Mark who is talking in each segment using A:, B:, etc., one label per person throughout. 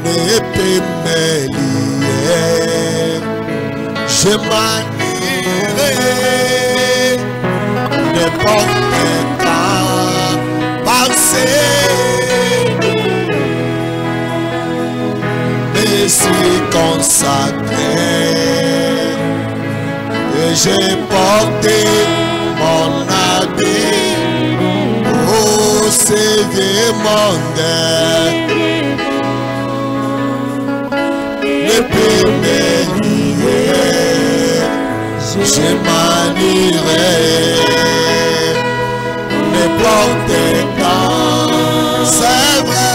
A: ne peut me lier. Je m'anierai n'importe quand passer. Je suis consacré et j'ai porté mon habit au Seigneur monde. Ne peut me lier, je m'anierai n'importe quand. C'est vrai.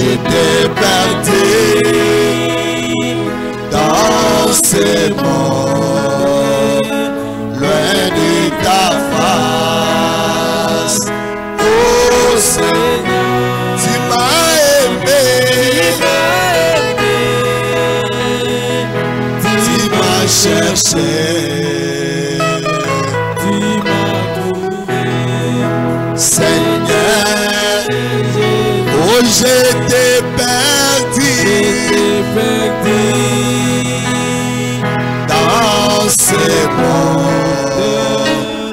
A: J'étais perdu dans ce monde, loin de ta face. Oh Seigneur, tu m'as aimé, tu m'as cherché, tu m'as trouvé, Seigneur. Oh, j'étais perdu dans ce monde,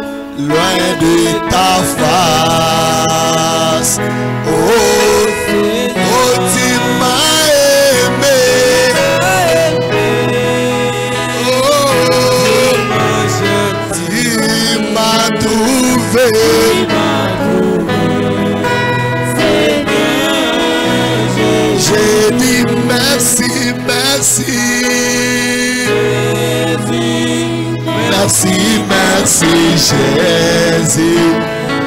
A: loin de ta face. Oh, oh, tu m'as aimé. Oh, tu m'as trouvé. J'ai dit merci, merci, merci, merci Jésus,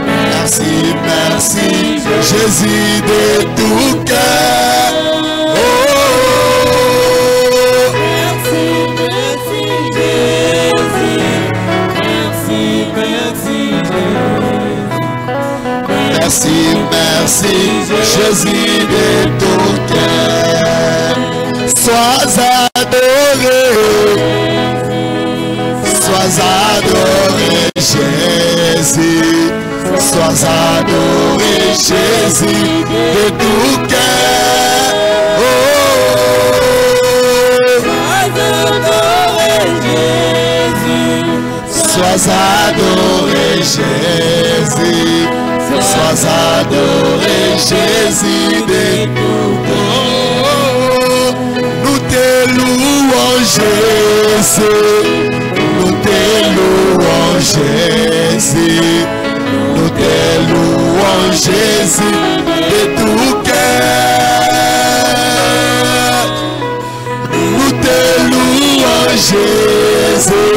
A: merci, merci Jésus de tout cœur. Oh, merci, merci Jésus, merci, merci Jésus. Merci, merci Jésus de tout cœur. Sois adoré, sois adoré Jésus, sois adoré Jésus de tout cœur. Oh, sois adoré Jésus, sois adoré Jésus. Sois adoré Jésus de tout cœur. Nous te louons Jésus, nous te louons Jésus, nous te louons Jésus de tout cœur. Nous te louons Jésus,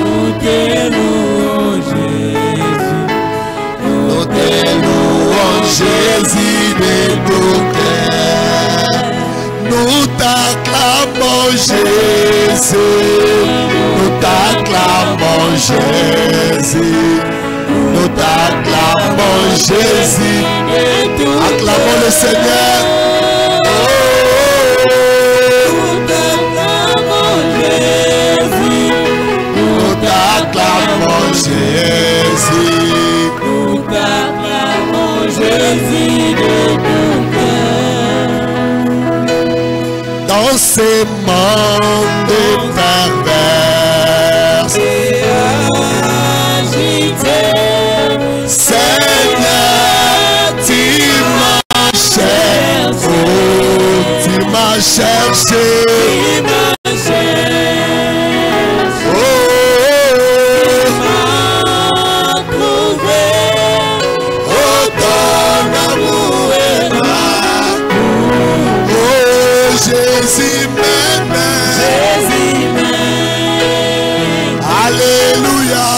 A: nous te louons Jésus. Jésus de tout cœur, nous t'acclamons Jésus, nous t'acclamons Jésus, nous t'acclamons Jésus, acclamons le Seigneur. Nous t'acclamons Jésus, nous t'acclamons Jésus. Jésus de tout cœur. Dans ce monde pervers et agité, Seigneur, tu m'as cherché, tu m'as cherché. Jésus m'aime. Alléluia.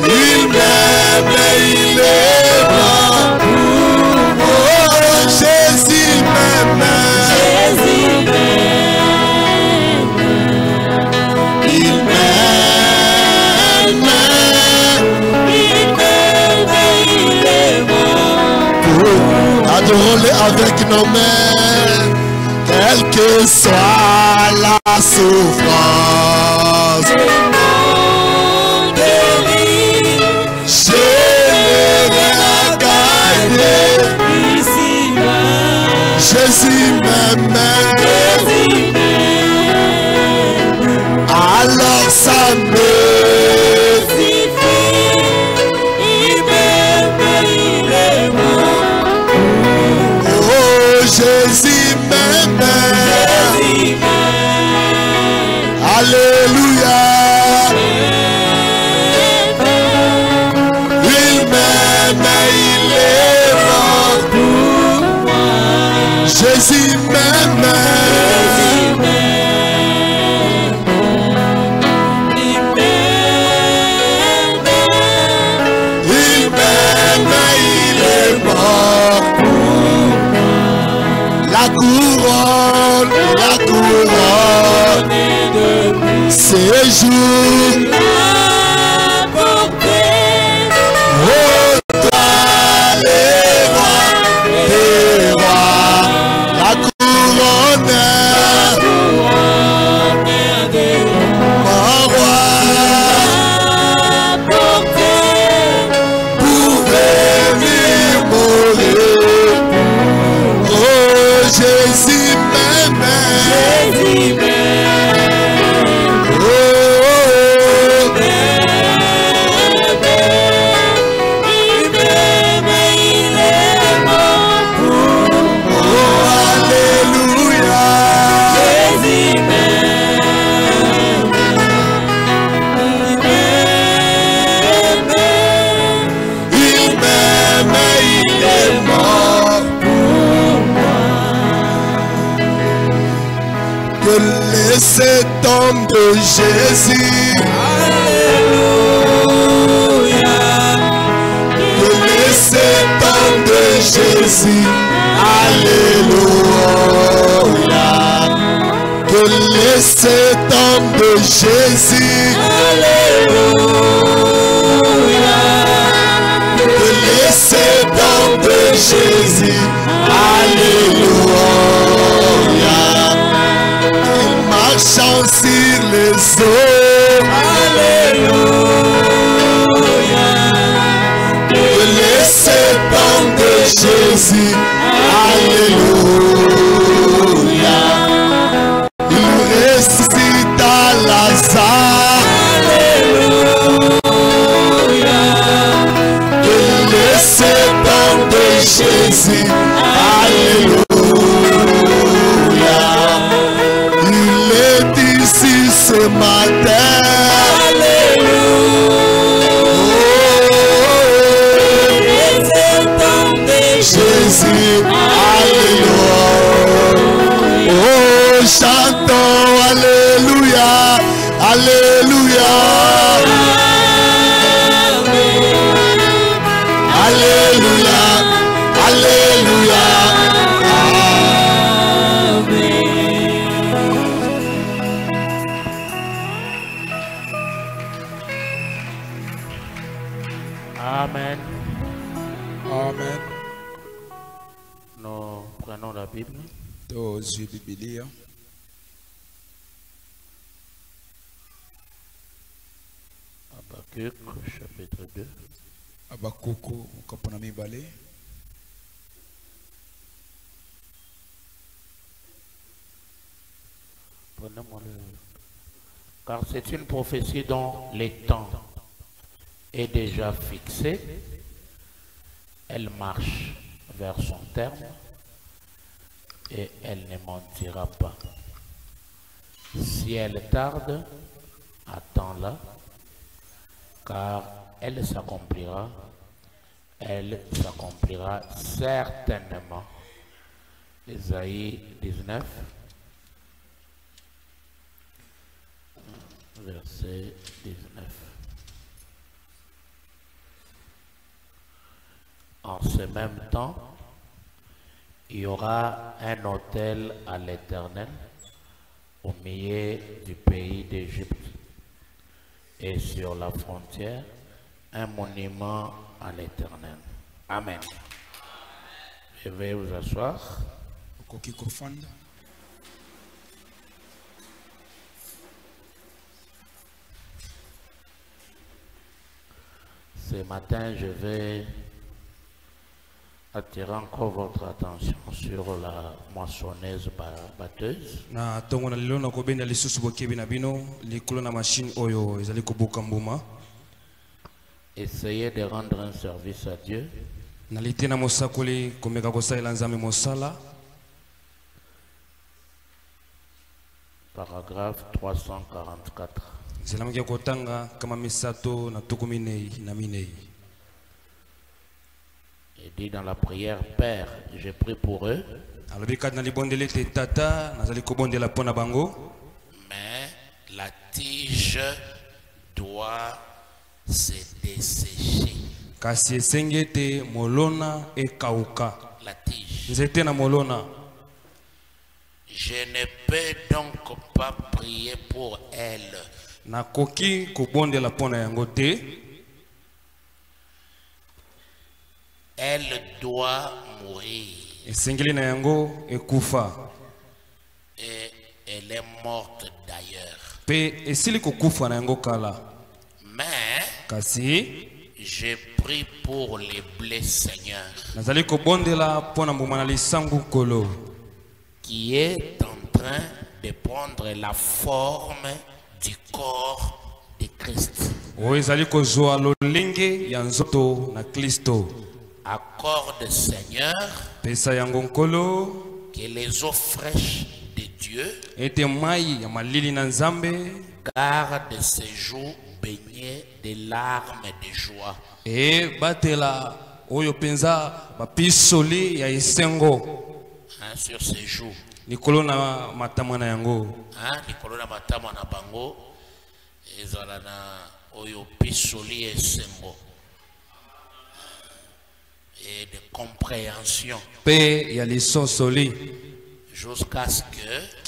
A: Il m'aime, il est bon. Oh, Jésus m'aime. Il m'aime. Il est bon. Adorons-le avec nos mains, quelle que soit la souffrance. Jésus m'aime, alors ça me suffit. Il m'aime, il est bon. Oh, Jésus m'aime. Alléluia. Il m'aime, il est bon. Jésus m'aime. La couronne de séjour. La portée, oh, toi les rois, des rois. La couronne de mon roi. La portée pour venir mourir. Oh, Jésus m'aime. Jésus m'aime. Oh, il m'aime, il est mort pour moi. Oh, alléluia. Jésus m'aime. Il m'aime, il est mort. Que laissez tomber de Jésus. Alléluia. Que laissez tomber de Jésus. Alléluia. Que laissez tomber de Jésus. Alléluia. Que laissez tomber de Jésus. Alléluia. Marchant sur les eaux. Alléluia. Que laissez tomber Jésus. Alléluia. Il ressuscita Lazare. Alléluia. Que laissez tomber Jésus. Alléluia. Ce matin, alléluia, Jésus, alléluia, oh, chantons, alléluia, alléluia, alléluia, alléluia.
B: Amen.
A: Amen.
B: Nous prenons la Bible. Habakkuk, chapitre 2. Prenez-moi le... Car c'est une prophétie dont les temps est déjà fixé. Elle marche vers son terme et elle ne mentira pas. Si elle tarde, attends-la, car elle s'accomplira certainement. Ésaïe 19, verset 19. En ce même temps, il y aura un autel à l'Éternel au milieu du pays d'Égypte et sur la frontière, un monument à l'Éternel. Amen. Veuillez vous asseoir. Ce matin, je vais attirer encore votre attention sur la moissonneuse batteuse. Essayez de rendre un service à Dieu. Paragraphe 344. Il dit dans la prière, Père, j'ai pris pour eux, mais la tige doit se dessécher. La tige. Je ne peux donc pas prier pour elle. Elle doit mourir. Et elle est morte d'ailleurs. Mais j'ai pris pour les blés, Seigneur, qui est en train de prendre la forme du corps de Christ. Accorde, Seigneur, que les eaux fraîches de Dieu gardent ses joues baignées de larmes de joie. Sur ses joues. Nikolona matamana bango ezala na oyo pisoli esengo et de compréhension jusqu'à ce que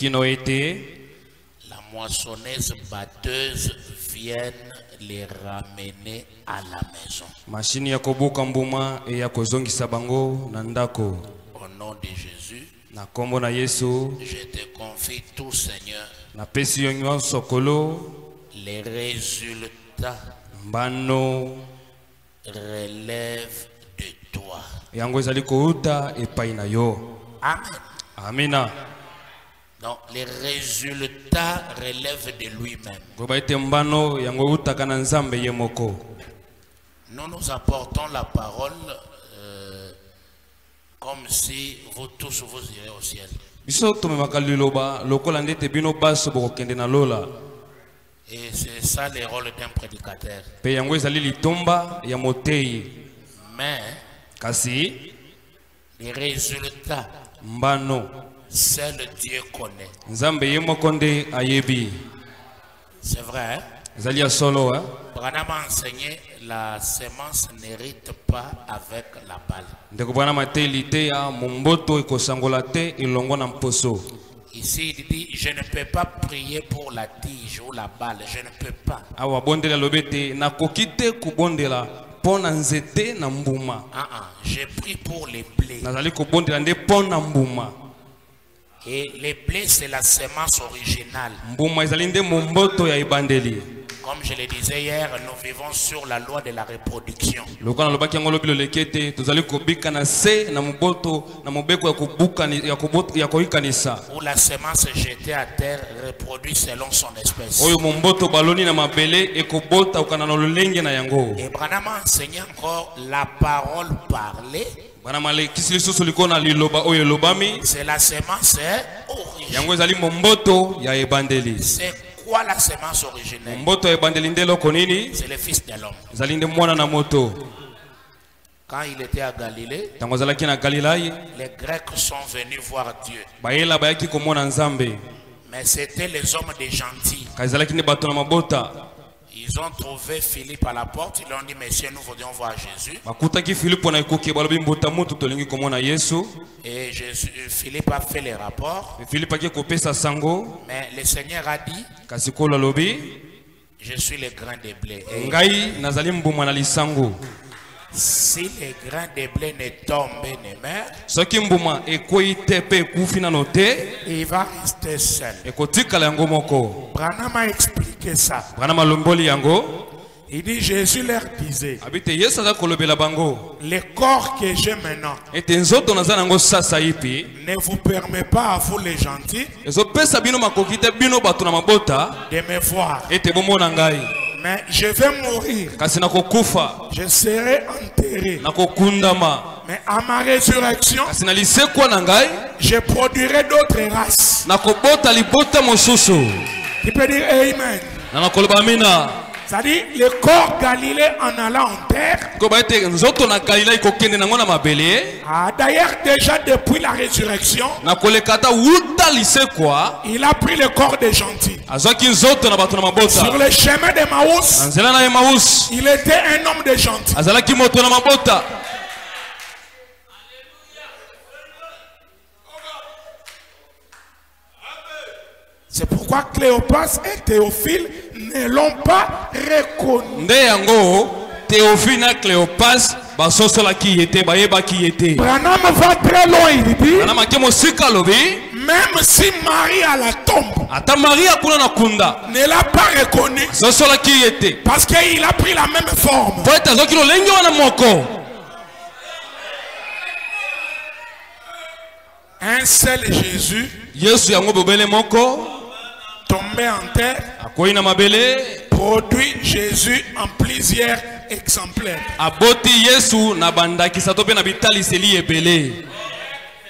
B: la moissonneuse batteuse vienne les ramener à la maison. Au nom de Jésus, je te confie tout, Seigneur. Les résultats relèvent de toi. Amen. Donc les résultats relèvent de lui-même. Nous apportons la parole comme si vous tous vous irez au ciel. Et c'est ça le rôle d'un prédicateur. Mais les résultats, seul Dieu connaît. C'est vrai, hein? Branham a enseigné, la semence n'hérite pas avec la balle. Ici, il dit, je ne peux pas prier pour la tige ou la balle. Je ne peux pas. J'ai pris pour les blés. Et les blés, c'est la semence originale. Comme je le disais hier, nous vivons sur la loi de la reproduction. Où la semence jetée à terre reproduit selon son espèce. Et Branham a enseigné encore la parole parlée. C'est la semence originelle. C'est quoi la semence originelle? C'est le Fils de l'homme. Quand il était à Galilée, les Grecs sont venus voir Dieu. Mais c'était les hommes des gentils. Ils ont trouvé Philippe à la porte. Ils lui ont dit, Messieurs, nous voudrions voir Jésus. Et Philippe a fait les rapports. Mais le Seigneur a dit, je suis le grain de blé. Si les grains de blé ne tombent et ne meurent,
C: soki mbuma ekweyi te mpe ekufi nano te
B: il va rester seul.
C: ekotikala yango moko.
B: Branham a expliqué ça.
C: Branham alomboli yango.
B: Il dit, Jésus leur disait,
C: Abi te Yesu aza kolobela bango
B: le corps que j'ai maintenant
C: ete nzoto naza nango sasa yipi
B: ne vous permet pas à vous les gentils
C: ezopesa bino makoki te bino bato na mabota
B: de me voir.
C: ete bomona ngai,
B: Mais je vais mourir.
C: kasi nakokufa,
B: Je serai enterré.
C: nakokundama,
B: Mais à ma résurrection,
C: kasi na lisekwa na ngai
B: je produirai d'autres races.
C: nakobota libota mosusu.
B: Tu peux dire Amen.
C: Na nakoloba amina.
B: C'est-à-dire, le corps Galilée en allant en terre
C: Ko ba ete nzoto na Galilei kokende nango na mabele
B: a d'ailleurs déjà depuis la résurrection,
C: nakoleka ata wuta lisekwa
B: il a pris le corps des gentils.
C: azwaki nzoto na bato na
B: Sur
C: mabota
B: le chemin de
C: na
B: Maús,
C: nzela na Emmaus
B: il était un homme de gentils.
C: azalaki moto na mabota.
B: C'est pourquoi Cléopas et Théophile ne l'ont pas reconnu.
C: Nde yango Théophile na Cléopas basosolaki ye te bayebaki ye te.
B: Branham va très loin, il dit,
C: Ana make mosika lobi
B: même si Marie à la tombe
C: ata Maria kuna na kunda
B: ne l'a pas reconnu,
C: sosolaki ye te
B: parce qu'il a pris la même forme.
C: po ete azwaki lolenge wana moko.
B: Un seul Jésus
C: Yesu yango bobele moko
B: tombé en terre
C: akoyi na mabele
B: produit Jésus en plusieurs exemplaires.
C: aboti Yesu na bandakisa to pe na bitaliseli ebele.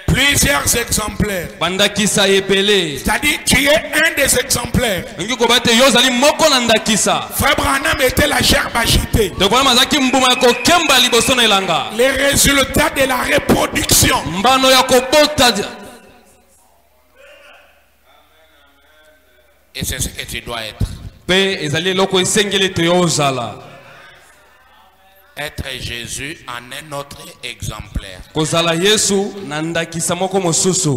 B: Plusieurs exemplaires.
C: Bandakisa ebele.
B: C'est-à-dire, tu es un des exemplaires.
C: Ngi ko bate yo zali moko na ndakisa.
B: Frère Branham était la gerbe agitée.
C: To kwa mazaki mbuma ya kokemba liboso na elanga.
B: Les résultats de la reproduction.
C: Mbano ya kobota.
B: Et c'est ce que tu dois être.
C: Pe ezali loko esengele to yozala.
B: Être Jésus en un autre exemplaire.
C: Kozala Yesu na ndakisa moko mosusu.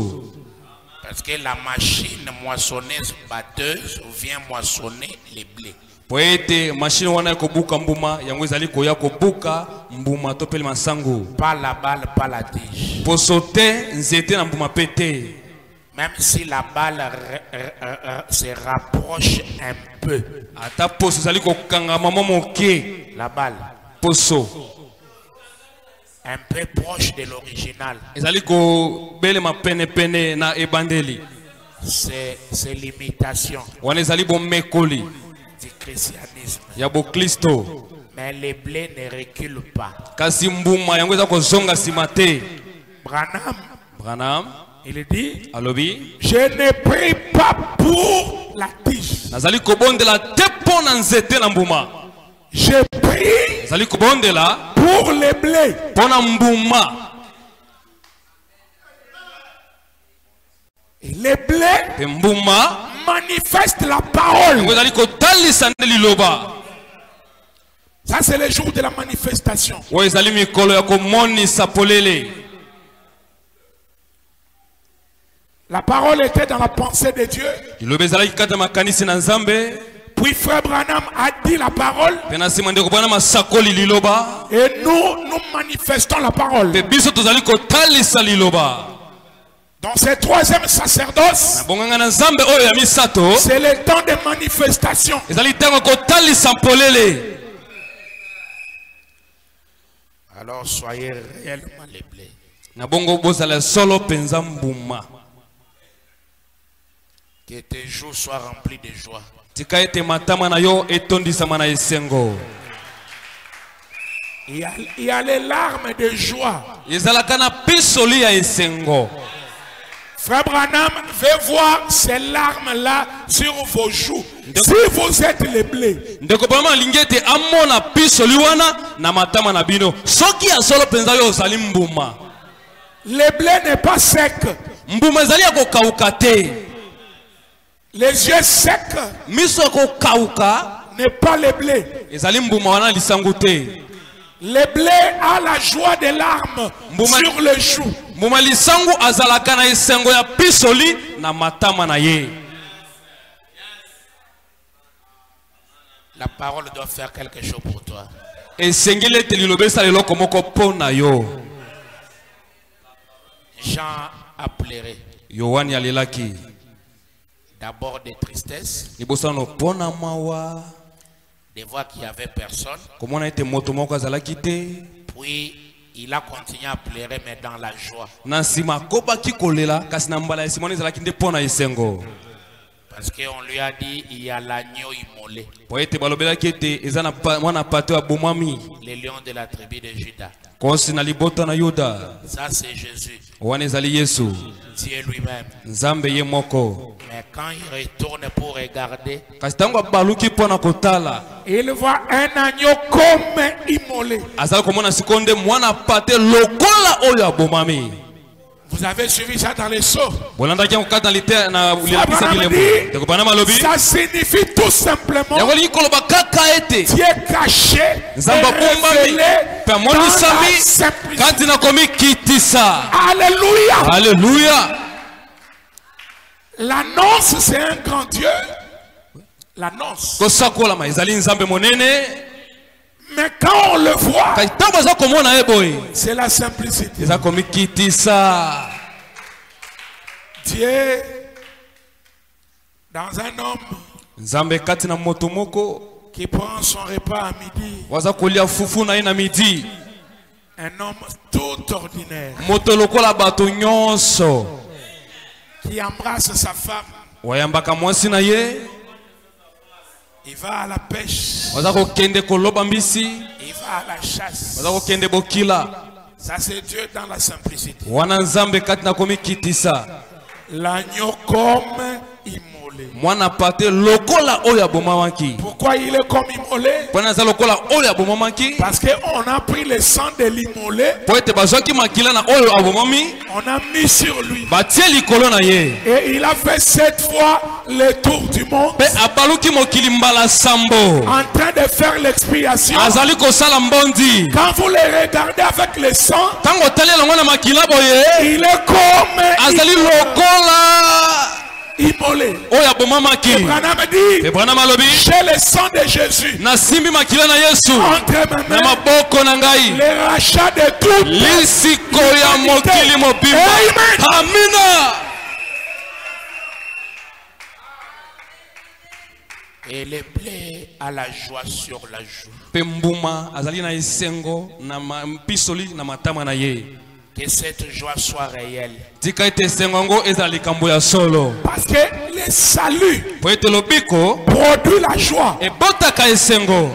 B: Parce que la machine moissonneuse batteuse vient moissonner les blés.
C: Po ete machine wana ya kobuka mbuma yango ezali koya kobuka mbuma to pele masango.
B: Pas la balle, pas la tige.
C: Po sote nzete na mbuma pete.
B: Même si la balle se rapproche un peu.
C: Ata poso ezali kokanga mama moke.
B: La balle.
C: Poso.
B: Un peu proche de l'original.
C: Ezali ko bele ma pene pene na ebandeli.
B: C'est l'imitation.
C: Wana ezali bo mekoli.
B: Du christianisme.
C: Ya bo Kristo.
B: Mais les blés ne reculent pas.
C: Kasi mbuma yango eza kozonga sima te.
B: Branham, il dit,
C: alobi,
B: je ne prie pas pour la tige.
C: nazali kobondela te po na nzete na mbuma.
B: Je prie
C: nazali kobondela
B: pour les blés.
C: Po na mbuma.
B: Et les blés
C: pe mbuma
B: manifestent la parole.
C: yango ezali kotalisa nde liloba.
B: Ça c'est le jour de la manifestation.
C: Oyo ezali mikolo ya komonisa polele.
B: La parole était dans la pensée de Dieu.
C: Liloba ezalaki kati ya makanisi na Nzambe.
B: Puis frère Branham a dit la parole.
C: Pe na nsima ndeko bwana masakoli liloba.
B: Et nous manifestons la parole.
C: Pe biso tozali kotalisa liloba.
B: Dans ce troisième sacerdoce,
C: Na bonganga na Nzambe oyo ya misato.
B: c'est le temps de manifestation.
C: Ezali tango kotalisa polele.
B: Alors soyez réellement les blés.
C: Na bongo bozala solo penza mbuma.
B: Que tes jours soient remplis de joie.
C: Tika ete matama na yo etondisama na esengo.
B: Il y a les larmes de joie.
C: Ezalaka na pisoli ya esengo.
B: Frère Branham veut voir ces larmes-là sur vos joues. Si vous êtes les blés.
C: Ndeko bama lingete amona pisoli wana na matama na bino. Soki ya solo penza yo ozali mbuma.
B: Le blé n'est pas sec.
C: Mbuma ezali ya kokauka te.
B: Les yeux secs
C: Miso ya kokauka
B: n'est pas le blé.
C: ezali mbuma wana lisango te.
B: Le blé a la joie des larmes sur le joue.
C: Mbuma lisango azalaka na esengo ya pisoli na matama na ye.
B: La parole doit faire quelque chose pour toi.
C: esengeli ete liloba esala eloko moko mpo na yo.
B: Jean a pleuré.
C: Yohani alelaki.
B: D'abord de tristesse,
C: Liboso no mpo na mawa.
B: de voir qu'il n'y avait personne.
C: Komona ete moto moko azalaki te.
B: Puis il a continué à pleurer, mais dans la joie.
C: Na nsima akobaki kolela kasi na mbala ya simoni ezalaki nde mpo na esengo.
B: Parce qu'on lui a dit, il y a l'agneau immolé.
C: Po ete balobelaki ete eza na mwana pato ya bomwami.
B: Le lion de la tribu de Juda.
C: Kosi na libota na Yuda.
B: Ça c'est Jésus.
C: Wana ezali Yesu.
B: Dieu lui-même.
C: Nzambe ye moko.
B: Mais quand il retourne pour regarder,
C: Kasi tango abaluki mpo na kotala.
A: Il voit un agneau comme immolé.
C: Azali komona sikonde mwana pate lokola oyo ya bomwami.
A: Vous avez suivi ça dans les sceaux.
C: Bolanda kia kokata lite na ulilapisa bilemo. Tekopana malobi.
A: Ça signifie tout simplement
C: Yango lingi koloba kaka ete.
A: Dieu caché et
C: Nzamba bombami.
A: révélé
C: Pe
A: dans
C: moni
A: la
C: sami.
A: simplicité.
C: Kanti na komi kitisa.
A: Alléluia.
C: Alléluia.
A: L'annonce, c'est un grand Dieu. L'annonce.
C: Kosakola ma ezali nzambe monene.
A: Mais quand on le voit,
C: Kasi tango aza komona eboy.
A: c'est la simplicité.
C: Eza komi kitisa.
A: Dieu, dans un homme
C: Nzambe kati na moto moko.
A: qui prend son repas à midi,
C: Waza kolia fufu na ye na midi.
A: un homme tout ordinaire
C: Moto lokola bato nyonso.
A: qui embrasse sa femme,
C: Wayambaka mwasi na ye.
A: il va à la pêche,
C: Waza kokende koloba mbisi.
A: il va à la chasse.
C: Waza kokende bokila.
A: Ça c'est Dieu dans la simplicité.
C: Wana nzambe kati na komi kitisa.
A: L'agneau comme immolé.
C: Mwana pate lokola oyo abomamaki.
A: Pourquoi il est comme immolé?
C: Pona za lokola oyo abomamaki.
A: Parce qu'on a pris le sang de l'immolé,
C: Po ete bazwaki makila na oyo abomami.
A: on a mis sur lui.
C: Batie likolo na ye.
A: Et il a fait 7 fois le tour du monde
C: Pe abaluki mokili mbala sambo.
A: en train de faire l'expiation.
C: Azali kosala mbondi.
A: Quand vous les regardez avec le sang,
C: Tango tali elongo na makila boye.
A: il est comme
C: Azali lokola
A: immolé.
C: oyo abomamaki.
A: Branham dit,
C: Branham alobi.
A: j'ai le sang de Jésus
C: Nasimbi makila na Yesu.
A: entre mes
C: Na
A: mains,
C: maboko na ngai.
A: le rachat de tout.
C: Lisiko ya mokili mobimba.
A: Amen.
C: Amina.
B: et les plaies à la joie sur la joue.
C: Pe mbuma azali na esengo na mpisoli na matama na ye.
B: Que cette joie soit réelle.
C: Tika ete esengo ngo eza likambo ya solo.
A: Parce que le salut
C: Po ete lobiko
A: produit la joie.
C: ebotaka esengo.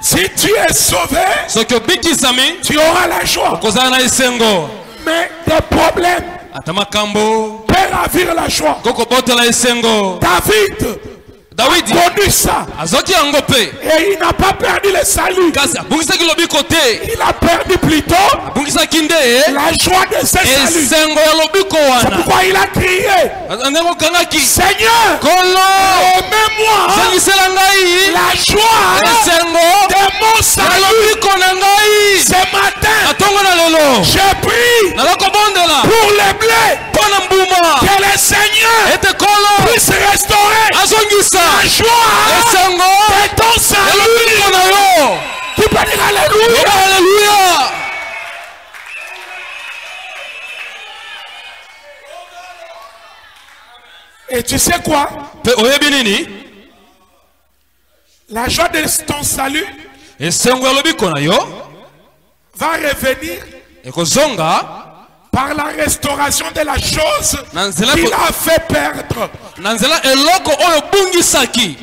A: Si tu es sauvé,
C: Soki obikisami
A: tu auras la joie.
C: kozala na esengo.
A: Mais des problèmes
C: Ata makambo
A: peuvent ravir la joie.
C: koko botela esengo.
A: David
C: Dawidi
A: connu ça.
C: azoki yango pe.
A: Et il n'a pas perdu le salut.
C: Kasi abungisaki lobiko te.
A: Il a perdu plutôt
C: Abungisaki nde
A: la joie de ce salut.
C: esengo ya lobiko
A: C'est
C: wana.
A: pourquoi il a crié,
C: Ndenge okangaki.
A: Seigneur,
C: Kolo
A: remets-moi
C: zangisela ngai
A: la joie
C: esengo
A: de mon
C: ya
A: salut.
C: lobiko na ngai.
A: Ce matin,
C: Atongo na lelo
A: j'ai pris
C: nazakobondela
A: pour le blé
C: mpo na mbuma
A: que le Seigneur
C: ete kolo
A: puisse restaurer
C: azongisa
A: la joie
C: esengo
A: de ton
C: ya
A: salut.
C: lobiko na yo.
A: Tu peux dire Alléluia.
C: Yoba haleluya.
A: Et tu sais quoi?
C: Pe oyebi nini?
A: La joie de ton salut
C: Esengo ya lobiko na yo
A: va revenir
C: ekozonga
A: par la restauration de la chose
C: na nzela
A: qu'il a fait perdre.
C: na nzela eloko oyo bungisaki.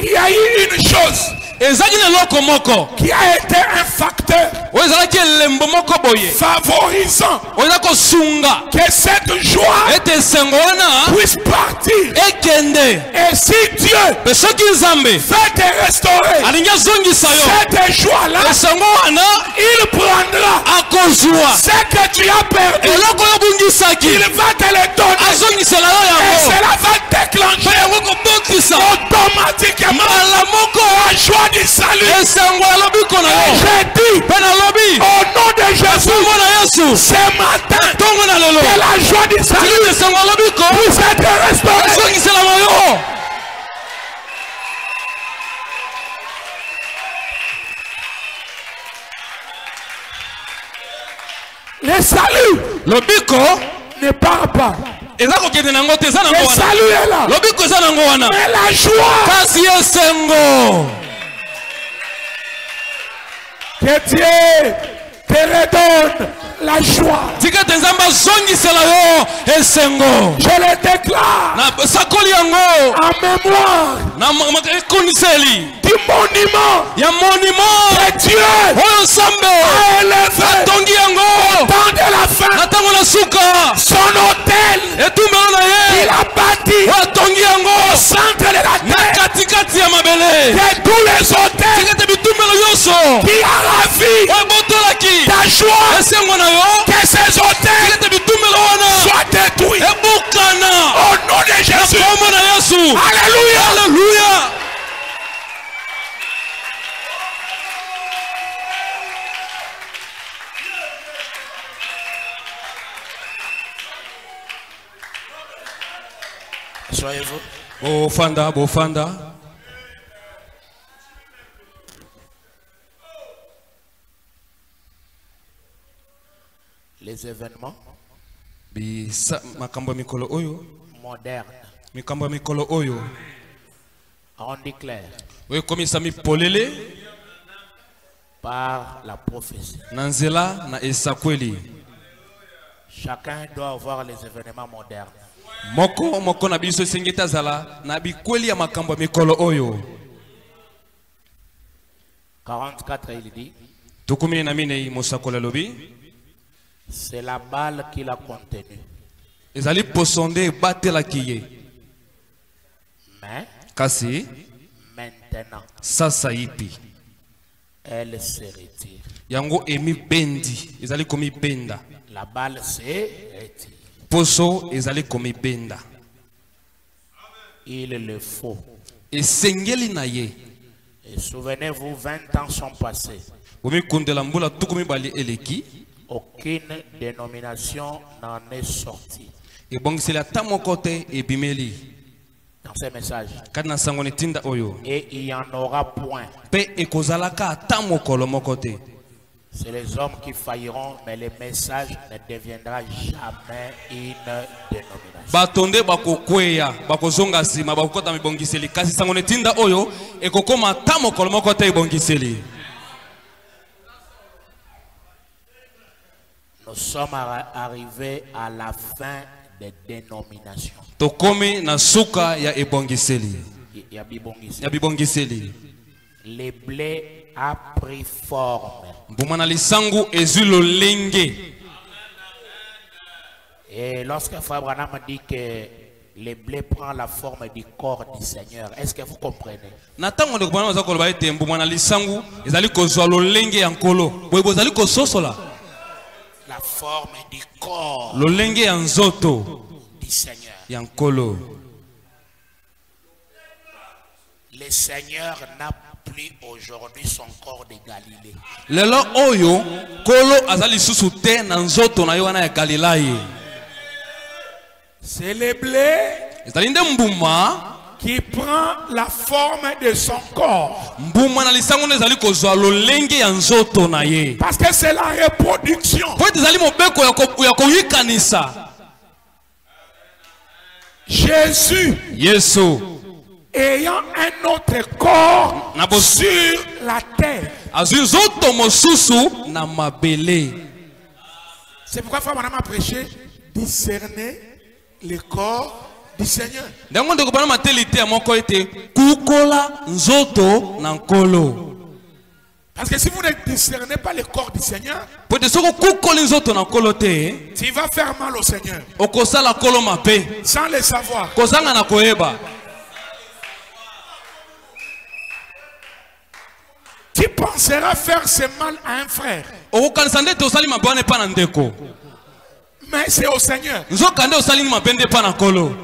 A: Il y a eu une chose
C: Ezaki na eloko moko
A: qui a été un facteur
C: oyo ezalaki elembo moko boye
A: favorisant
C: oyo eza kosunga
A: que cette joie
C: ete esengo wana
A: puisse partir.
C: ekende.
A: Et si Dieu
C: Pe soki nzambe
A: veut te restaurer
C: alingi azongisa yo
A: cette joie-là,
C: esengo wana
A: il prendra
C: akozwa
A: ce que tu as perdu,
C: eloko oyo bungisaki
A: il va te le donner.
C: azongisela yo
A: Et
C: yango.
A: cela va
C: Pe
A: déclencher
C: yango kobotisa
A: automatiquement
C: mbala moko
A: la joie du salut.
C: esengo ya lobiko na yo.
A: J'ai dit
C: Pe nalobi
A: au nom de Jésus
C: kombo na Yesu
A: ce matin
C: ntongo na lelo
A: que la joie du salut
C: tili esengo ya lobiko
A: puisse être restaurée.
C: azongisela na yo.
A: Le salut
C: lobiko
A: ne part pas.
C: ezako kende nango te za
A: Le
C: nango wana
A: salut est là.
C: lobiko za nango wana
A: Mais la joie
C: kasi esengo
A: que Dieu te redonne la joie.
C: tika te nzambe azongisela yo esengo
A: Je le déclare
C: na sakoli yango
A: en mémoire
C: na ekoniseli
A: du monument
C: ya monument
A: que Dieu
C: oyo nzambe
A: a élevé
C: atongi yango
A: tant de la fin.
C: na ntango na suka
A: Son hôtel,
C: etumbelo na
A: il
C: ye
A: a bâti
C: oyo atongi yango
A: au centre de la
C: na
A: terre
C: katikati ya mabele
A: de tous les hôtels
C: tika te bitumbelo nyonso
A: qui a ravi
C: oyo ebotolaki
A: ta joie.
C: esengo na yo
A: Que ces hôtels
C: tika te bitumbelo wana
A: soient détruits
C: ebukana
A: au nom de
C: na
A: Jésus.
C: kombo na yesu
A: Alléluia.
C: alleluya
B: Soyez-vous.
C: bofanda bofanda
B: Les événements
C: makambo ya mikolo oyo
B: modernes
C: mikambo ya mikolo oyo
B: rendus clairs
C: oyo ekomisa mipolele
B: par la prophétie.
C: na nzela na esakweli
B: Chacun doit voir les événements modernes.
C: moko moko na biso esengi ete azala na bikweli ya makambo ya mikolo oyo
B: 44, il dit,
C: tukumi na minei mosakoli alobi
B: c'est la balle qui l'a contenu.
C: ezali posonde ebatelaki ye
B: Mais
C: kasi
B: maintenant,
C: sasa yipi
B: elle se retire.
C: yango emibendi ezali komibenda
B: La balle se retire.
C: poso ezali komibenda
B: Il le faut.
C: esengeli na ye
B: Et souvenez-vous, 20 ans sont passés.
C: bomikundela mbula tuku mibale eleki
B: Aucune dénomination n'en est sortie.
C: ebongiseli ata moko te ebimeli
B: Dans ces messages.
C: kati na sango na etinda oyo
B: Et il n'y en aura point.
C: mpe ekozalaka ata mokolo moko te
B: C'est les hommes qui failliront, mais le message ne deviendra jamais une dénomination.
C: bato nde bakokweya bakozonga nsima bakokɔta mibongiseli kasi sango na etinda oyo ekokoma ata mokolo moko te ebongiseli
B: Nous sommes arrivés à la fin des dénominations.
C: tokomi na suka ya ebongiseli
B: Il y a bibongisi.
C: ya bibongiseli
B: Le blé a pris forme.
C: mbuma na lisangu ezwi lolenge
B: Et lorsque Frère Branham dit que le blé prend la forme du corps du Seigneur, est-ce que vous comprenez?
C: na ntango ndeko bana baza koloba ete mbuma na lisangu ezali kozwa lolenge ya nkolo boye bozali kososola
B: La forme du corps
C: lolenge ya nzoto
B: du Seigneur.
C: ya nkolo
B: Le Seigneur n'a plus aujourd'hui son corps de Galilée.
C: lelo oyo nkolo aza lisusu te na nzoto na ye wana ya galilai
A: C'est le blé
C: ezali nde mbuma
A: qui prend la forme de son corps.
C: mbuma na lisango nde ezali kozwa lolenge ya nzoto na ye
A: Parce que c'est la reproduction.
C: po ete ezali mobeko ya koyikanisa
A: Jésus
C: yesu
A: ayant un autre corps
C: Na bo-
A: sur la terre.
C: azwi nzoto mosusu na mabele
A: C'est pourquoi Frère Madame a prêché discerner le corps du Seigneur.
C: ndango ndeko bana mateli te ya moko ete kukola nzoto na nkolo
A: Parce que si vous ne discernez pas le corps du Seigneur,
C: po ete soki okukoli nzoto na nkolo te
A: tu vas faire mal au Seigneur
C: okosala nkolo mabe
A: sans le savoir.
C: kozanga na koyeba
A: Tu penseras faire ce mal à un frère,
C: okokanisa nde ete osali mabe wana epa na ndeko
A: mais c'est au Seigneur.
C: nzoka nde osali ni mabe nde epa na nkolo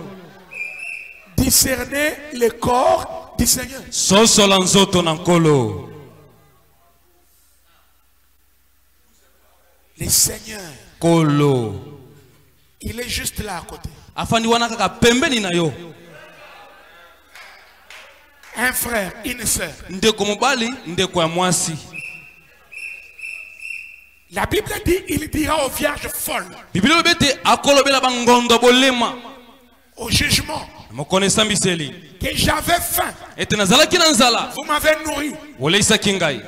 A: Discerner le corps du Seigneur.
C: sosola nzoto na nkolo
A: Le Seigneur,
C: nkolo
A: il est juste là à côté.
C: afandi wana kaka pembeni na yo
A: Un frère, une sœur.
C: ndeko mobali ndeko ya mwasi
A: La Bible dit, il dira aux vierges folles,
C: Bible bete akolobela bangondo bolema
A: au jugement,
C: mokonesa mbiseli
A: que j'avais faim,
C: ete nazalaki na nzala
A: vous m'avez nourri.
C: oleisaki ngai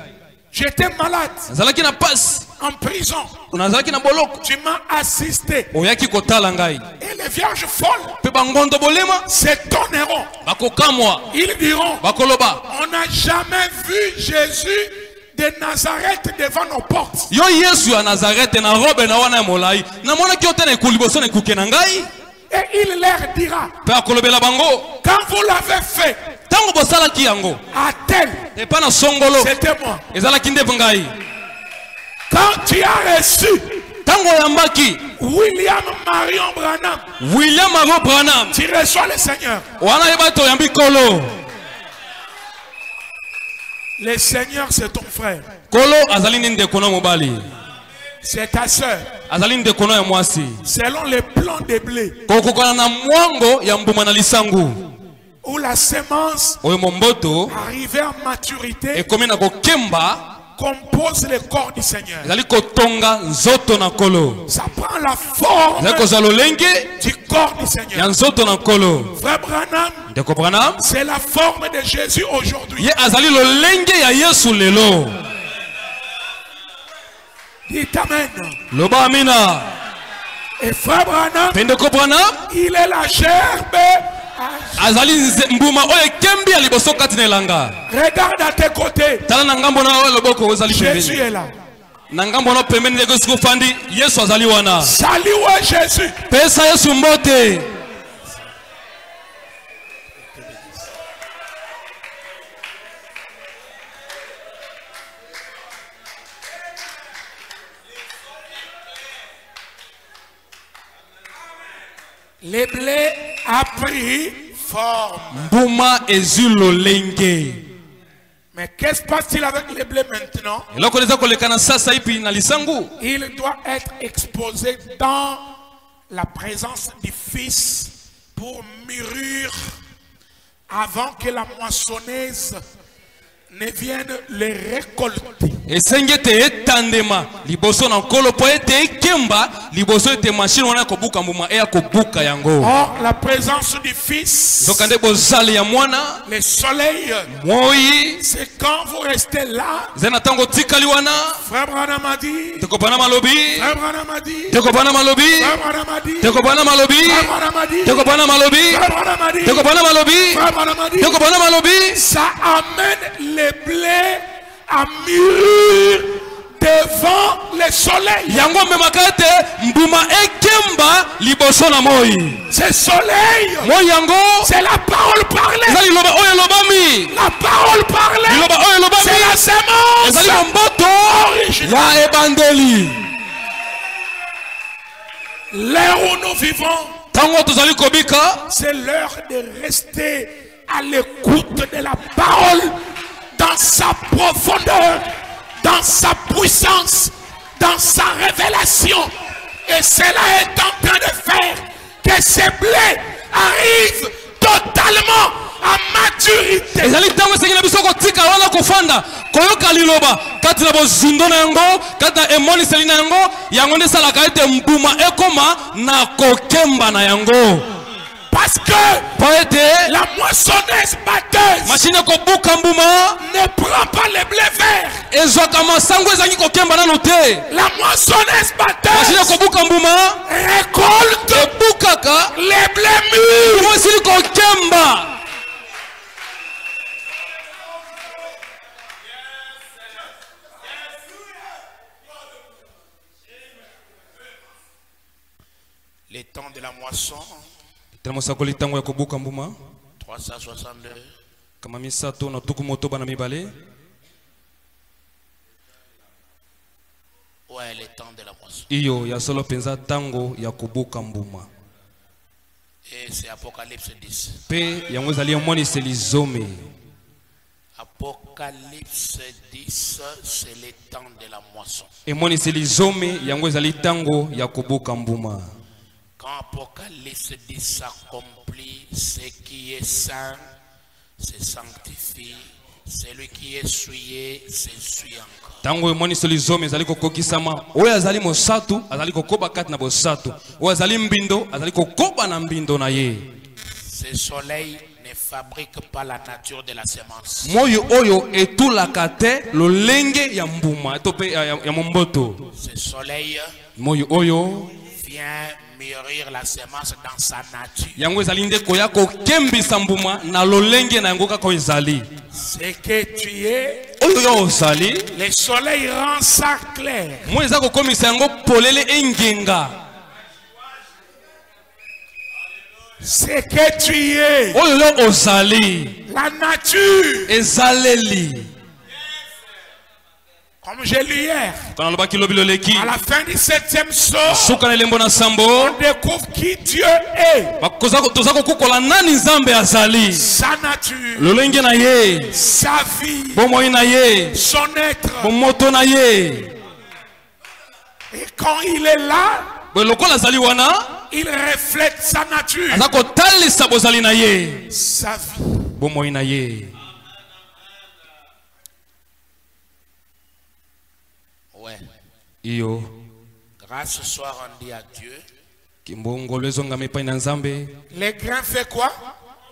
A: J'étais malade,
C: nazalaki na pasi
A: en prison,
C: nazalaki na boloko
A: tu m'as assisté.
C: oyaki kotala ngai
A: Et les vierges folles
C: mpe bangondo bolema
A: s'étonneront.
C: bakokamwa
A: Ils diront,
C: bakoloba
A: on n'a jamais vu Jésus de Nazareth devant nos portes.
C: yo yesu ya nazarete na robe na wana ya molai namonaki yo te na ekulu liboso na ekuke na ngai
A: Et il leur dira,
C: mpe akolobela bango
A: quand vous l'avez fait
C: ntango bosalaki yango
A: à tel,
C: epa na songolo
A: c'était moi.
C: ezalaki nde ngai
A: Quand tu as reçu
C: ntango oyambaki
A: William Marion Branham,
C: william aro branham
A: tu reçois le Seigneur.
C: wana yeba te oyambi kolo
A: Le Seigneur, c'est ton frère,
C: kolo azali nde ndeko na mobali
A: c'est ta soeur.
C: azali ndeko na ya mwasi
A: Selon les plans de blé,
C: kokokana na mwango ya mbuma na lisangu
A: où la semence
C: oyo momboto
A: arrivée à maturité
C: ekomi na kokemba
A: compose le corps du Seigneur.
C: ezali kotonga nzoto na kolo
A: Ça prend la forme
C: ezali kozwa lolenge
A: du corps du
C: ya
A: Seigneur.
C: nzoto na kolo
A: Frère Branham,
C: ndeko branham
A: c'est la forme de Jésus aujourd'hui.
C: ye azali lolenge ya yesu lelo
A: Dites Amen.
C: loba amina
A: Et frère Branham,
C: mpe ndeko branham
A: il est la gerbe.
C: azali mbuma oyo ekembi ya liboso kati na elanga
A: Regarde à tes côtés.
C: tala na ngambo na oyo loboko ozali
A: Jésus
C: pembeni
A: est là.
C: na ngambo na pembeni ndeko esika ofandi yesu azali wana
A: Salut Jésus.
C: pesa yesu mbote
A: Le blé a pris forme.
C: mbuma ezwi lolenge
A: Mais qu'est-ce qui se passe-t-il avec le blé maintenant?
C: eloko eza koleka na sasa ipi na lisangu
A: Il doit être exposé dans la présence du Fils pour mûrir avant que la moissonneuse ne vienne le récolter.
C: esengi ete etandema liboso na nkolo mpo ete ekemba liboso ete mashine wana ya kobuka mbuma eya kobuka yango
A: Or, la présence du Fils,
C: nzoka nde bozali ya mwana
A: le soleil,
C: moi
A: c'est quand vous restez là.
C: eza na ntango otikali wana
A: Frère Branham a dit,
C: ndeko bana malobi
A: Frère Branham a dit,
C: ndeko bana malobi
A: Frère Branham a dit,
C: ndeko bana malobi
A: Frère Branham a dit,
C: ndeko bana malobi
A: Frère Branham a dit,
C: ndeko bana malobi
A: Frère Branham a dit,
C: ndeko bana malobi
A: ça amène le blé à mûrir devant le soleil.
C: yango memaka ete mbuma ekemba liboso na moi
A: Ce soleil,
C: moi yango
A: c'est la parole parlée.
C: eza liloba oyo elobami
A: La parole parlée,
C: liloba oyo elobami
A: c'est la semence
C: ezali momboto
A: originale.
C: ya ebandeli
A: L'heure où nous vivons,
C: ntango tozali kobika
A: c'est l'heure de rester à l'écoute de la parole dans sa profondeur, dans sa puissance, dans sa révélation. Et cela est en train de faire que ce blé arrive totalement à maturité.
C: ezali ntango esengeli na biso kotika wana kofanda koyoka liloba kati na bozindo na yango kati na emoniseli na yango nde esalaka ete mbuma ekoma na kokemba na yango
A: Parce que
C: mpo ete
A: la moissonneuse batteuse
C: mashine ekobuka mbuma
A: ne prend pas le blé vert.
C: ezwaka masango ezangi kokemba nano te
A: La moissonneuse
C: mashine
A: batteuse
C: ekobuka mbuma
A: récolte
C: ebukaka
A: les blés mûrs.
C: mbuma esili kokemba
A: Les temps de la moisson,
C: tala mosakoli ntango ya kobuka mbuma
A: 362.
C: kama misato na tuku motoba na mibale
A: Ouais, les temps de la moisson.
C: iyo ya solo mpenza ntango ya kobuka mbuma
A: Et c'est Apocalypse 10.
C: mpe yango ezali emoniseli zomi
A: Apocalypse 10, c'est les temps de la moisson.
C: emoniseli zomi yango ezali ntango ya kobuka mbuma
A: Quand Apocalypse 10 s'accomplit, ce qui est saint se sanctifie, Celui qui est souillé, s'essuie encore.
C: Tango moni solizomi ezali kokokisama. Oyo azali mosatu, azali kokoba kati na bosatu. Oyo azali mbindo, azali kokoba na mbindo na ye.
A: Ce soleil ne fabrique pas la nature de la semence.
C: Moyo oyo etulaka te lolenge ya mbuma, tope ya momboto.
A: Ce soleil
C: Moyo oyo
A: vient mûrir la semence dans sa nature.
C: yango ezali nde koya kokembisa mbuma na lolenge na yango kaka ezali.
A: Ce que tu es,
C: Oyo yo ozali,
A: le soleil rend ça clair.
C: mo eza kokomisa yango polele engenga.
A: Ce que tu es,
C: Oyo yo ozali,
A: la nature.
C: ezaleli.
A: Comme j'ai lu hier,
C: Tanalobaki lobi loleki.
A: à la fin du 7e saut,
C: Suka na elembo na sambo.
A: on découvre qui Dieu est,
C: Toza kokukola nani nzambe azali.
A: sa nature,
C: Lolenge na ye,
A: sa vie,
C: bomoi na ye,
A: son être.
C: bomoto na ye.
A: Et quand il est là,
C: Boye lokola azali wana,
A: il reflète sa nature,
C: aza kotalisa bozali na ye,
A: sa vie.
C: bomoi na ye.
A: Ouais.
C: Iyo
A: Grâce ce soir, on dit à Dieu.
C: kimbongolo ezongama epai na nzambe.
A: Les grains fait quoi?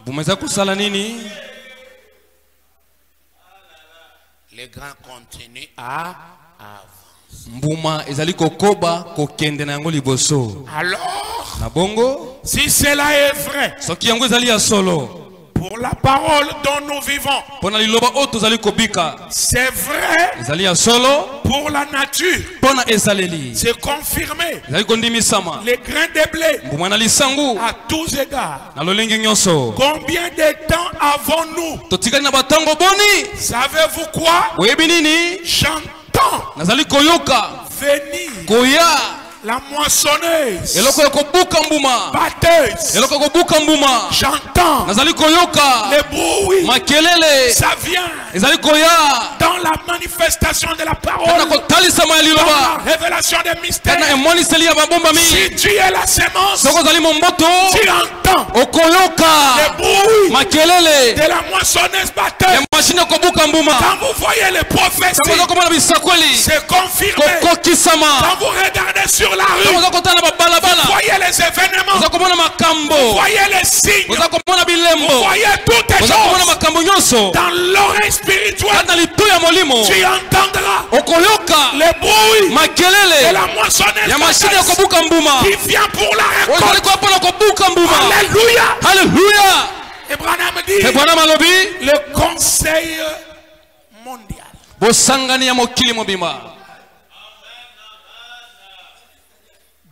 C: Mbuma eza kosala nini?
A: Les grains continuent à avancer.
C: Mbuma ezali kokoba kokende na yango liboso.
A: Alors,
C: Na bongo,
A: si cela est vrai,
C: soki yango ezali ya solo,
A: pour la parole dont nous vivons,
C: pona liloba oyo tozali kobika,
A: c'est vrai
C: ezali ya solo,
A: pour la nature.
C: pona ezaleli.
A: C'est confirmé.
C: Ezali kondimisama.
A: Les grains de blé,
C: Mbuma na lisangu,
A: à tous égards.
C: na lolenge nyonso.
A: Combien de temps avons-nous?
C: Totikali na batango boni.
A: Savez-vous quoi?
C: Oyebi nini?
A: J'entends
C: Nazali koyoka,
A: venir
C: koya,
A: la moissonneuse,
C: eloko ya kobuka mbuma.
A: batteuse.
C: Eloko ya kobuka mbuma.
A: J'entends
C: Nazali koyoka,
A: les bruits.
C: makelele.
A: Ça vient
C: Ezali koya,
A: dans la manifestation de la parole,
C: kana kotalisama ya
A: dans la
C: liloba.
A: révélation des
C: Kana
A: mystères.
C: emoniseli ya babomba
A: Si
C: mingi.
A: tu es la sémence,
C: Soko ozali momboto,
A: tu entends
C: okoyoka,
A: les bruits
C: makelele
A: de la moissonneuse
C: ya
A: batteuse.
C: mashine ya kobuka mbuma.
A: Quand vous voyez les prophéties,
C: Tango oza komona bisakweli,
A: c'est confirmé.
C: kokokisama.
A: Quand vous regardez sur la
C: Tango
A: rue,
C: oza kotala
A: vous
C: babalabala,
A: voyez les événements,
C: oza komona
A: vous
C: makambo,
A: voyez les signes,
C: oza komona
A: vous
C: bilembo,
A: voyez toutes les
C: oza komona
A: choses
C: makambo nyonso.
A: dans l'oreille spirituelle.
C: Kati na litu ya molimo,
A: Tu entendras
C: okoyoka
A: les bruits de
C: makelele
A: la moissonneuse
C: ya mashine ya
A: batteuse
C: kobuka mbuma.
A: qui vient pour la
C: Ozali
A: récolte.
C: kwa mpona kobuka mbuma.
A: Alléluia.
C: Haleluya.
A: Et Branham dit,
C: E Bwana malobi,
A: le conseil mondial
C: bosangani ya mokili mobimba.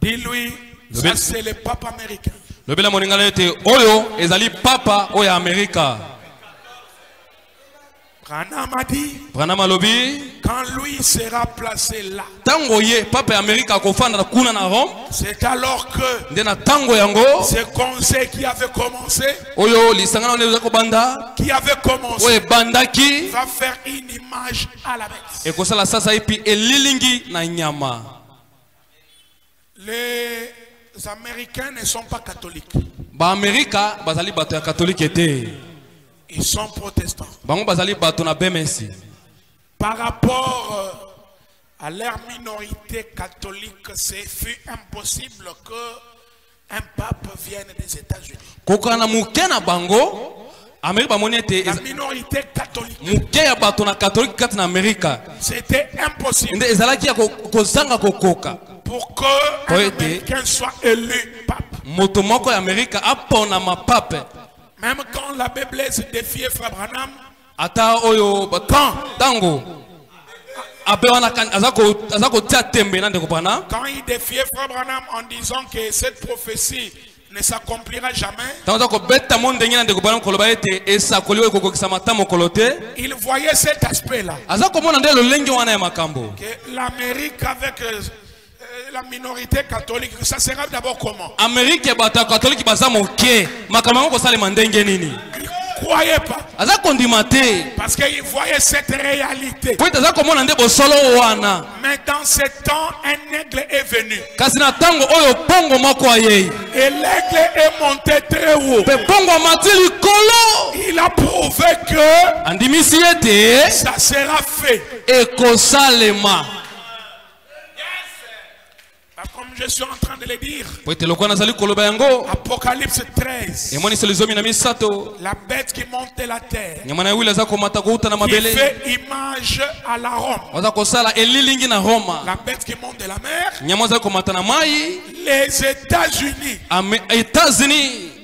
A: dis-lui, ça c'est le pape américain.
C: Lobela moningala ete oyo ezali papa oyo ya Amerika.
A: Branham a dit,
C: Branham alobi,
A: quand lui sera placé là,
C: tango ye papa ya Amerika akofanda na kuna na Rome,
A: c'est alors que
C: nde na tango yango
A: ce conseil qui avait commencé,
C: oyo lisangana ne kobanda oyo
A: commencé,
C: ebandaki
A: va faire une image à la bête.
C: ekosala sasa epi elilingi na nyama.
A: Les Américains ne sont pas catholiques,
C: Ba Amerika bazali bato ya katolike te.
A: ils sont protestants.
C: Bango bazali bato na BMS.
A: Par rapport à leur minorité catholique, c'est fut impossible que un pape vienne des États-Unis.
C: Kokana muke na bango Amerika bamoni ete
A: La minorité catholique,
C: muke ya bato na katolike kati na Amerika.
A: c'était impossible
C: Nde ezalaki ya kozanga kokoka.
A: pour que un
C: Oui,
A: Américain soit élu pape.
C: Moto moko ya Amerika apona mapape.
A: Même quand l'abbé Blaise défiait Frère Branham,
C: Ata oyo
A: quand
C: tango abe wana azako tia tembe na ndeko pana.
A: quand il défiait Frère Branham en disant que cette prophétie ne s'accomplira jamais,
C: Tango zako beta monde ngina ndeko pana koloba ete esakoli oyo kokokisa matamo kolote.
A: il voyait cet aspect-là.
C: Azako mona nde lolenge wana ya makambo.
A: Que l'Amérique avec la minorité catholique, ça sera d'abord comment?
C: Amerika bato ya katoliki baza moke. Makambo yango kosalema ndenge nini?
A: croyait pas. Parce qu'il voyait cette réalité. Mais dans ce temps, un aigle est venu. Et l'aigle est monté très haut. Il a prouvé que ça sera fait. Comme je suis en train de le dire, Apocalypse 13, la bête qui monte de la terre, qui fait image à la Rome, la bête qui monte de la mer, les États-Unis,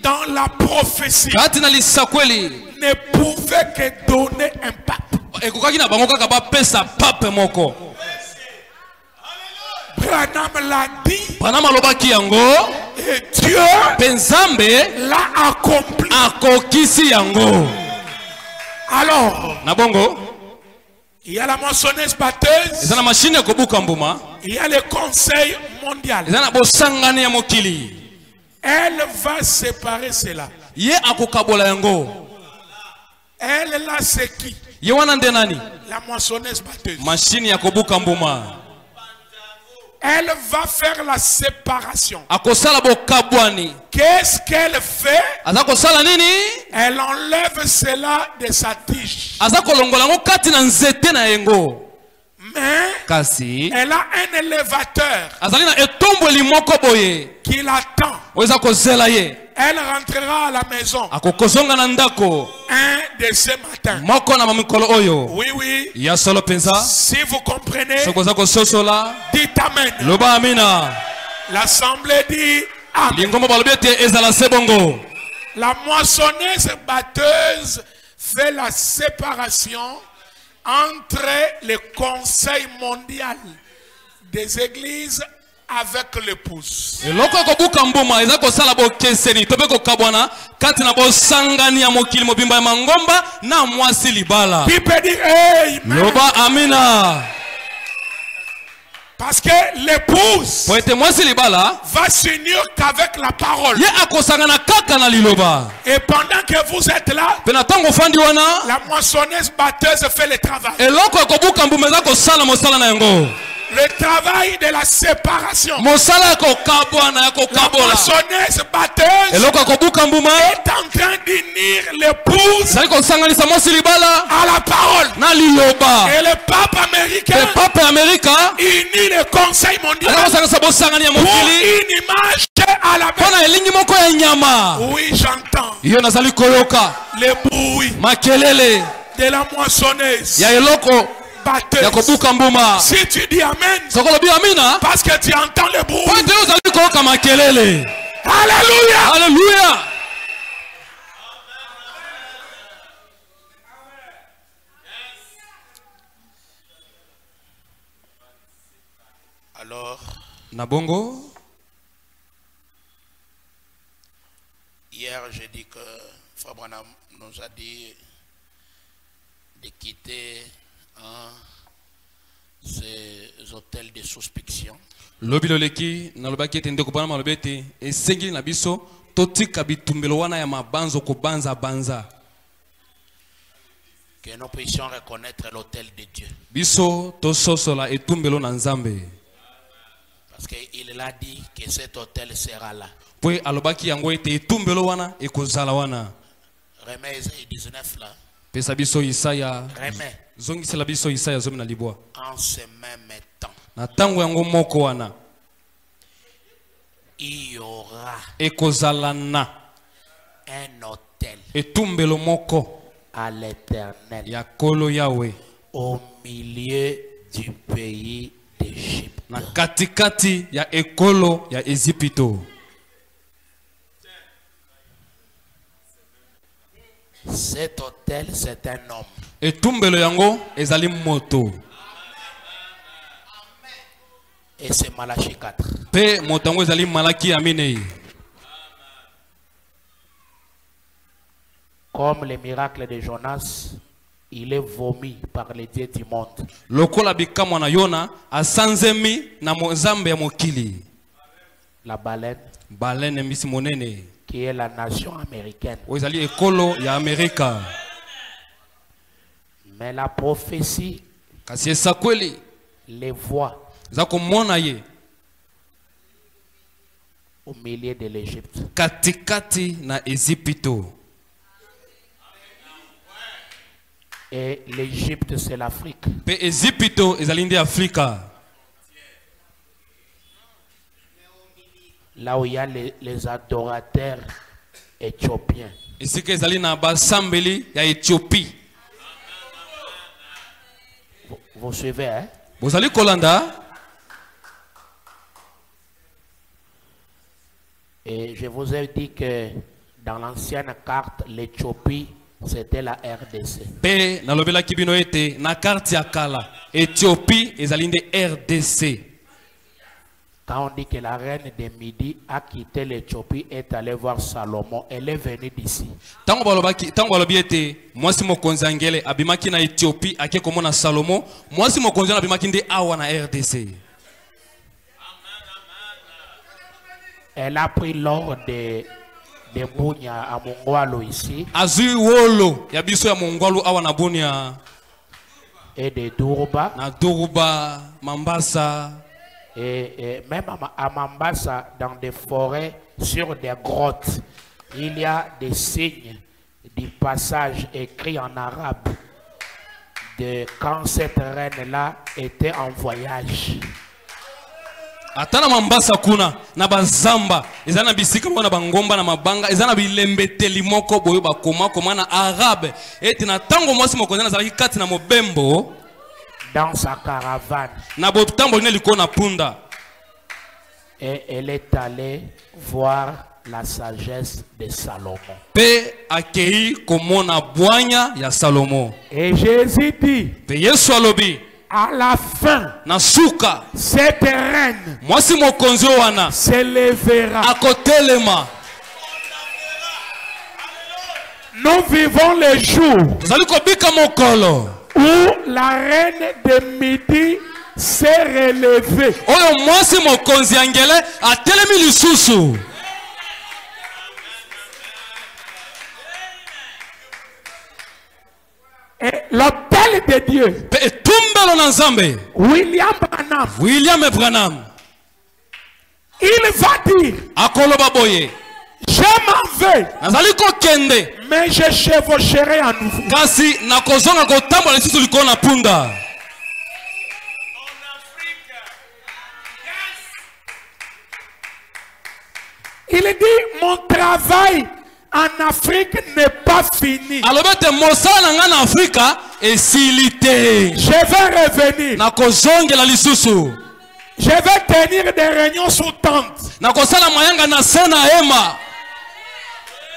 A: dans la prophétie, ne pouvaient que donner un pape. Branham l'a dit, et Dieu l'a accompli. Alors, il y a la moissonneuse batteuse, il y a le conseil mondial. Elle va séparer cela. Elle là, c'est qui? La moissonneuse batteuse. Elle va faire la séparation. Qu'est-ce qu'elle fait? Elle enlève cela de sa tige. Mais elle a un élévateur qui l'attend. Elle rentrera à la maison un de ces matins. Oui, oui. Si vous comprenez, dites Amen. L'assemblée dit Amen. La moissonneuse batteuse fait la séparation entre le conseil mondial des églises avec l'épouse. Qui peut dire Amen? Parce que l'épouse va s'unir qu'avec la parole. Et pendant que vous êtes là, la moissonneuse batteuse fait le travail. Le travail de la séparation. La moissonneuse batteuse est en train d'unir l'épouse à la parole. Et le pape américain unit le conseil mondial pour une image à la bête. Oui, j'entends le bruit de la moissonneuse batteuse. Si tu dis Amen, parce que tu entends le bruit. Alléluia.
C: Alléluia.
A: Alors,
C: Nabongo,
A: hier j'ai dit que Frère Branham nous a dit de quitter ces hôtels de suspicion.
C: lobiloleki nalobaki ete ndeko bana malobete esengeli na biso totika bitumbelo wana ya mabanzo kobanza banza.
A: Que nous puissions reconnaître l'autel de Dieu.
C: Biso tososola etumbelo na Nzambe.
A: Parce qu'il l'a dit que cet autel sera là.
C: Pwe alobaki yango ete etumbelo wana ekozala wana.
A: Remets Isaïe 19 là.
C: Pesa biso Isaya.
A: Remets.
C: Zongisela biso Isaya zomi na libwa.
A: En ce même temps.
C: Na tango yango moko wana.
A: Il y aura.
C: Ekozala na.
A: Un autel.
C: Etumbelo moko.
A: À l'Éternel.
C: Ya kolo Yahweh.
A: Au milieu du pays d'Égypte.
C: Na katikati ya ekolo ya Ezipito.
A: Cet autel, c'est un homme.
C: Etumbelo yango ezali moto.
A: Et c'est Malachie 4.
C: Pe motango ezali Malaki aminei.
A: Comme les miracles de Jonas, il est vomi par les dieux du monde.
C: Lokola bikamwa na Yona asanzemi na Nzambe ya mokili.
B: la baleine,
C: baleine mbisi monene
B: qui est la nation américaine.
C: ozali ekolo ya Amerika.
B: Mais la prophétie
C: Kasi esakweli
B: les voit
C: za komona ye
B: au milieu de l'Égypte.
C: katikati na Ezipito.
B: Et l'Égypte, c'est l'Afrique.
C: Pe Ezipito ezali nde Afrika.
B: Là où il y a les adorateurs éthiopiens.
C: Esika ezali na basambeli ya Ethiopie.
B: Vous suivez, hein?
C: Bozali kolanda.
B: Et je vous ai dit que dans l'ancienne carte, l'Éthiopie, c'était la RDC.
C: Pe nalobela kibino ete na carte ya kala Ethiopie ezali nde RDC.
B: Quand on dit que la reine de Midi a quitté l'Éthiopie et est allée voir Salomon, elle est venue d'ici.
C: Tango balobi ete mwasi mokonzi angele abimaki na Ethiopie ake komona Salomo, mwasi mokonzi abimaki nde awa na RDC.
B: Elle a pris l'or de Bunia à Mongwalo ici.
C: Azui wolo ya biso ya Mongwalu awa na Bunia.
B: Et de Dourouba.
C: Na Dourouba, Mambasa.
B: Et même à Mambasa, dans des forêts, sur des grottes, il y a des signes du passage écrit en arabe de quand cette reine-là était en voyage.
C: Atana Mambasa kuna na bazamba ezana bisika mona bangomba na mabanga ezana bilembeteli moko boyo bakoma na arabe eti na tango mwasi mokonzi na zalaki kati na mobembo
B: dans sa caravane.
C: Na botambo ne liko na punda.
B: Et elle est allée voir la sagesse de Salomon.
C: Pe akei komona bwanya ya Salomo.
B: Et Jésus dit,
C: pe Yesu alobi,
B: à la fin,
C: nasuka
B: cette reine
C: mwasi mokonzi wana
B: se lèvera.
C: Akotelema.
B: Nous vivons les jours
C: tozali kobika mokolo
B: où la reine de Midi s'est relevée.
C: Oyo mwasi mokonzi angele atelemi lisusu.
B: Et l'autel de Dieu, William
C: Branham,
B: il va dire, je m'en vais, mais je chevaucherai à nouveau. Il dit, mon travail en Afrique n'est pas fini. Je vais revenir. Je vais tenir des réunions sous tente.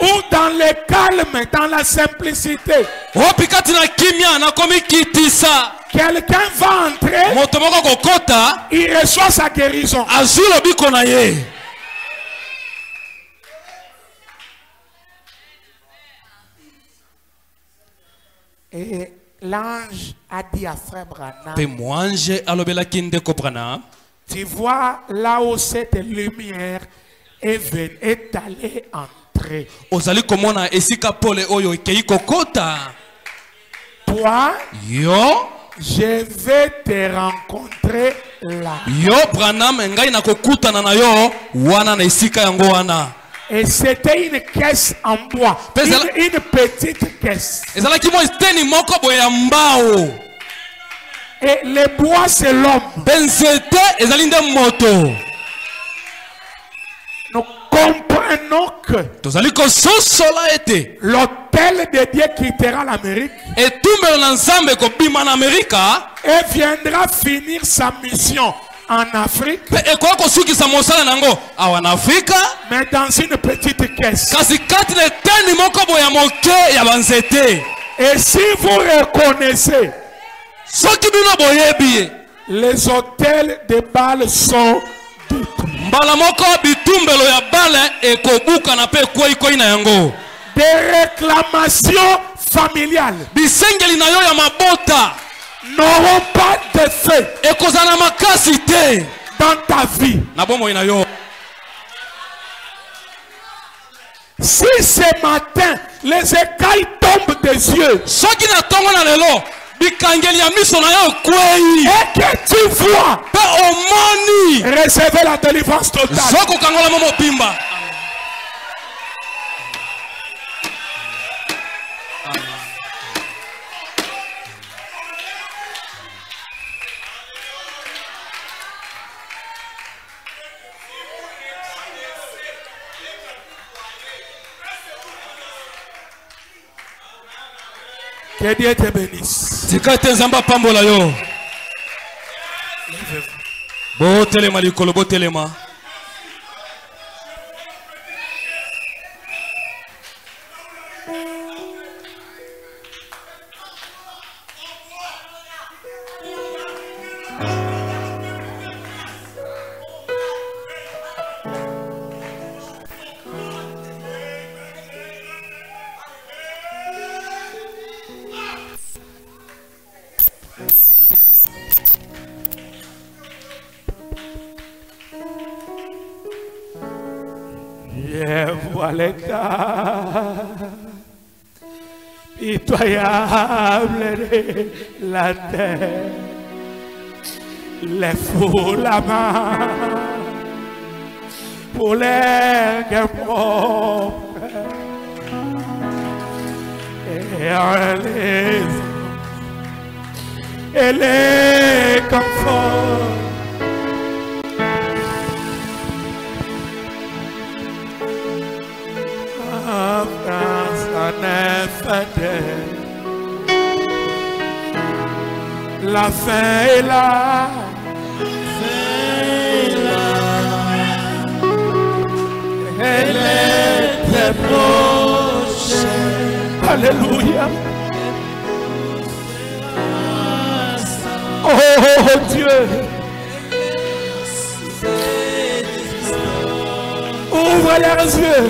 B: Ou dans le calme, dans la simplicité. Quelqu'un va entrer. Il reçoit sa guérison. Et l'ange a dit à frère Branham, tu vois là où cette lumière est allée entrer. Toi, je vais te rencontrer là. Et c'était une caisse en bois. Une petite caisse. Et le bois, c'est l'homme. Nous comprenons que l'autel de Dieu quittera l'Amérique et viendra finir sa mission en Afrique, mais dans une petite caisse. Et si vous reconnaissez, les hôtels de Baal sont des réclamations familiales n'auront pas d'effet dans ta vie.
A: Si ce matin les écailles tombent des yeux et que tu vois, recevez la délivrance totale. Que Dieu te bénisse.
C: Botelema likolo botelema.
A: Je vois l'état pitoyable de la terre, les fous la main pour l'air que propre et les conforts. La fin est là. Elle est très proche. Alléluia. Oh Dieu. Ouvre les yeux.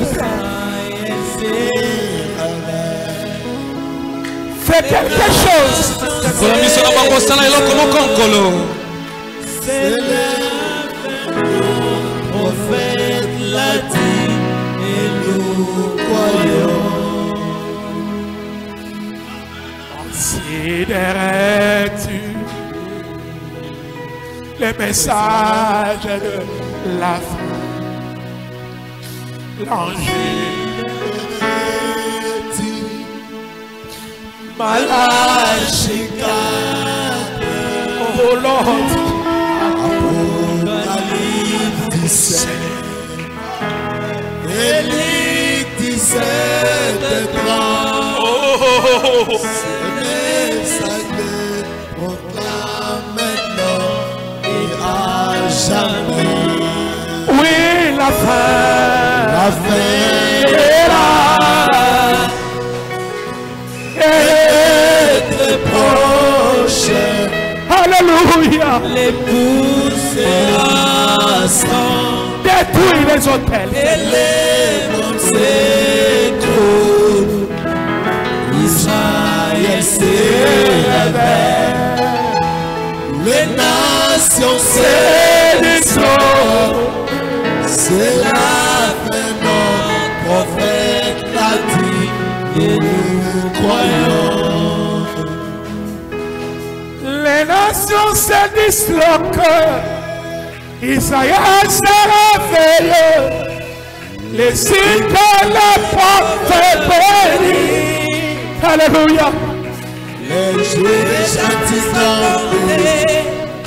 A: Fais quelque chose.
D: C'est le prophète l'a dit et nous croyons.
A: Considères-tu les messages de la fin? L'ange Malachika, oh Lord,
D: Apocalypse 17, Élie 17 et 30, oh, ce message proclame maintenant et à jamais.
A: Oui, la fin
D: est là. Très proche.
A: Alléluia.
D: L'épouse sera sans.
A: Détruis les hôtels.
D: Et les mondes s'écroulent. Israël s'éveille. Les nations s'édissent. C'est la fin, notre prophète l'a dit. Et nous croyons.
A: Les nations se disloquent. Israël se réveille. Les signes de la porte bénie. Alléluia.
D: Les jours des châtiments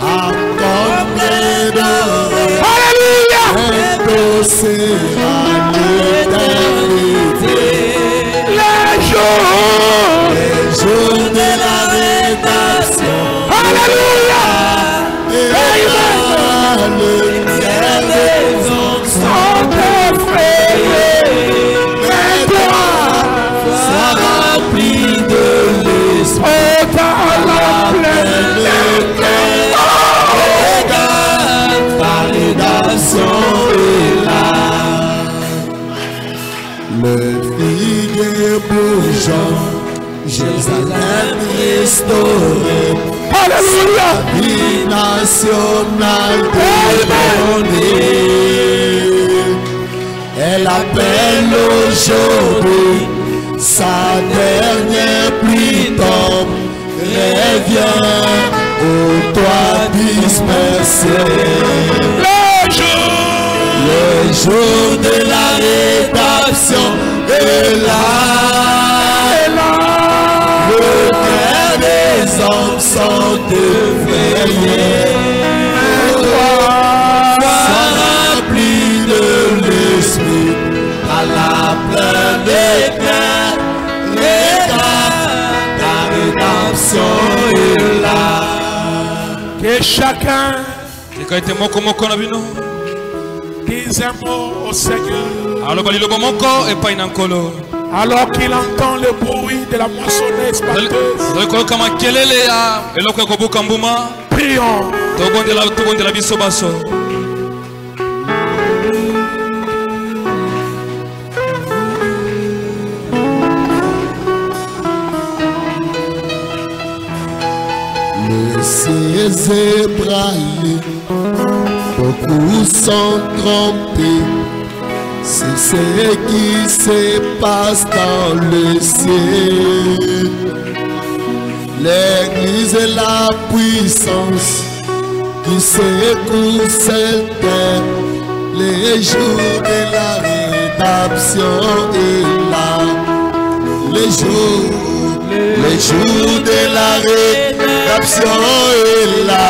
D: accordés d'or.
A: Alléluia.
D: Endossés à l'éternité. Les jours de la rédemption.
A: Alléluia.
D: Et la lumière des hommes
A: sont effrayés.
D: Et toi, sois rempli de l'esprit.
A: Dans la pleine
D: Regarde, ta rédemption est là. Le figuier bourgeon, Jérusalem restaurée.
A: Alléluia.
D: Vie nationale démoniée. Elle l'appelle aujourd'hui, sa dernière pluie tombe, reviens au toit dispersé. Le jour de la rédemption est là, le cœur des hommes sont effrayés. Sois rempli de l'esprit à la pleine d'éclat, ta rédemption est là.
A: Que chacun dise un mot au Seigneur. Alors qu'il entend le bruit de la moissonneuse batteuse. Prions.
D: Laissez brailler, beaucoup sont trompés. C'est ce qui se passe dans le ciel. L'église est la puissance qui secoue cette terre. Les jours de la rédemption est là. Les jours de la rédemption est là.